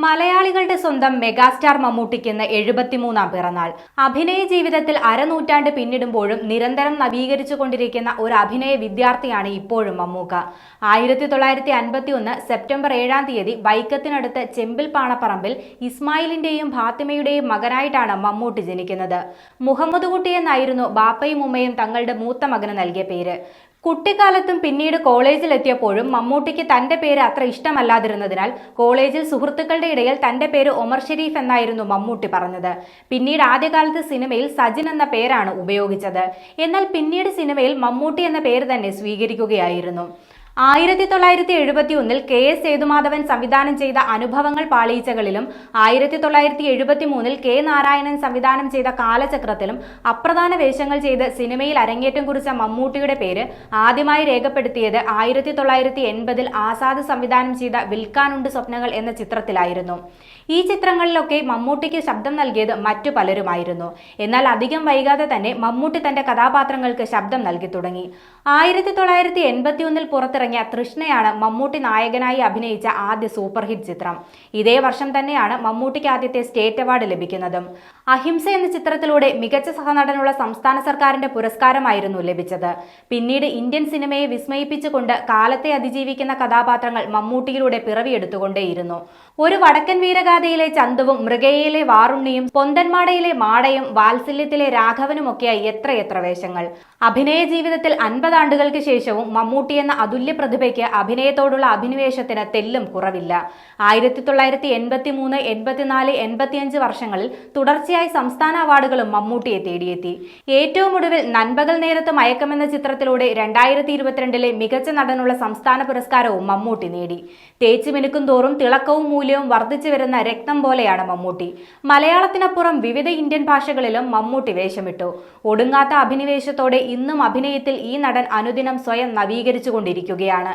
മലയാളികളുടെ സ്വന്തം മെഗാസ്റ്റാർ മമ്മൂട്ടിക്ക് ഇന്ന് 73-ാം പിറന്നാൾ. അഭിനയ ജീവിതത്തിൽ അരനൂറ്റാണ്ട് പിന്നിടുമ്പോഴും നിരന്തരം നവീകരിച്ചുകൊണ്ടിരിക്കുന്ന ഒരു അഭിനയ വിദ്യാർത്ഥിയാണ് ഇപ്പോഴും മമ്മൂക്ക. 1951 സെപ്റ്റംബർ 7-ാം തീയതി വൈക്കത്തിനടുത്ത് ചെമ്പിൽ പാണപ്പറമ്പിൽ ഇസ്മായിലിന്റെയും ഫാത്തിമയുടെയും മകനായിട്ടാണ് മമ്മൂട്ടി ജനിക്കുന്നത്. മുഹമ്മദ് കുട്ടി എന്നായിരുന്നു ബാപ്പയും ഉമ്മയും തങ്ങളുടെ മൂത്ത മകന് നൽകിയ പേര്. കുട്ടിക്കാലത്തും പിന്നീട് കോളേജിലെത്തിയപ്പോഴും മമ്മൂട്ടിക്ക് തന്റെ പേര് അത്ര ഇഷ്ടമല്ലാതിരുന്നതിനാൽ കോളേജിൽ സുഹൃത്തുക്കളുടെ ഇടയിൽ തന്റെ പേര് ഒമർ ഷെരീഫ് എന്നായിരുന്നു മമ്മൂട്ടി പറഞ്ഞത്. പിന്നീട് ആദ്യകാലത്ത് സിനിമയിൽ സജിൻ എന്ന പേരാണ് ഉപയോഗിച്ചത്. എന്നാൽ പിന്നീട് സിനിമയിൽ മമ്മൂട്ടി എന്ന പേര് തന്നെ സ്വീകരിക്കുകയായിരുന്നു. 1971 KS സേതുമാധവൻ സംവിധാനം ചെയ്ത അനുഭവങ്ങൾ പാളീച്ചകളിലും 1973 K നാരായണൻ സംവിധാനം ചെയ്ത കാലചക്രത്തിലും അപ്രധാന വേഷങ്ങൾ ചെയ്ത് സിനിമയിൽ അരങ്ങേറ്റം കുറിച്ച മമ്മൂട്ടിയുടെ പേര് ആദ്യമായി രേഖപ്പെടുത്തിയത് 1980 ആസാദ് സംവിധാനം ചെയ്ത വിൽക്കാനുണ്ട് സ്വപ്നങ്ങൾ എന്ന ചിത്രത്തിലായിരുന്നു. ഈ ചിത്രങ്ങളിലൊക്കെ മമ്മൂട്ടിക്ക് ശബ്ദം നൽകിയത് മറ്റു പലരുമായിരുന്നു. എന്നാൽ അധികം വൈകാതെ തന്നെ മമ്മൂട്ടി തന്റെ കഥാപാത്രങ്ങൾക്ക് ശബ്ദം നൽകി തുടങ്ങി. 1981 പുറത്തിറങ്ങിയ തൃഷ്ണയാണ് മമ്മൂട്ടി നായകനായി അഭിനയിച്ച ആദ്യ സൂപ്പർ ഹിറ്റ് ചിത്രം. ഇതേ വർഷം തന്നെയാണ് മമ്മൂട്ടിക്ക് ആദ്യത്തെ സ്റ്റേറ്റ് അവാർഡ് ലഭിക്കുന്നതും. അഹിംസ എന്ന ചിത്രത്തിലൂടെ മികച്ച സഹനടനുള്ള സംസ്ഥാന സർക്കാരിന്റെ പുരസ്കാരമായിരുന്നു ലഭിച്ചത്. പിന്നീട് ഇന്ത്യൻ സിനിമയെ വിസ്മയിപ്പിച്ചുകൊണ്ട് കാലത്തെ അതിജീവിക്കുന്ന കഥാപാത്രങ്ങൾ മമ്മൂട്ടിയിലൂടെ പിറവിയെടുത്തുകൊണ്ടേയിരുന്നു. ഒരു വടക്കൻ വീരഗാഥയിലെ ചന്തുവും മൃഗയയിലെ വാറുണ്ണിയും പൊന്തന്മാടയിലെ മാടയും വാത്സല്യത്തിലെ രാഘവനുമൊക്കെയായി എത്രയെത്ര വേഷങ്ങൾ. അഭിനയ ജീവിതത്തിൽ 50 ആണ്ടുകൾക്ക് ശേഷവും മമ്മൂട്ടി എന്ന അതുല്യ പ്രതിഭയ്ക്ക് അഭിനയത്തോടുള്ള അഭിനിവേശത്തിന് തെല്ലും കുറവില്ല. 1983, 84, 85 വർഷങ്ങളിൽ തുടർച്ചയായി സംസ്ഥാന അവാർഡുകളും മമ്മൂട്ടിയെ തേടിയെത്തി. ഏറ്റവും ഒടുവിൽ നൻപകൽ നേരത്ത് മയക്കമെന്ന ചിത്രത്തിലൂടെ 2022 മികച്ച നടനുള്ള സംസ്ഥാന പുരസ്കാരവും മമ്മൂട്ടി നേടി. തേച്ചു മിനുക്കും തോറും തിളക്കവും മൂല്യവും വർദ്ധിച്ചു വരുന്ന രക്തം പോലെയാണ് മമ്മൂട്ടി. മലയാളത്തിനപ്പുറം വിവിധ ഇന്ത്യൻ ഭാഷകളിലും മമ്മൂട്ടി വേഷമിട്ടു. ഒടുങ്ങാത്ത അഭിനിവേശത്തോടെ ഇന്നും അഭിനയത്തിൽ ഈ നടൻ അനുദിനം സ്വയം നവീകരിച്ചുകൊണ്ടിരിക്കുകയാണ്.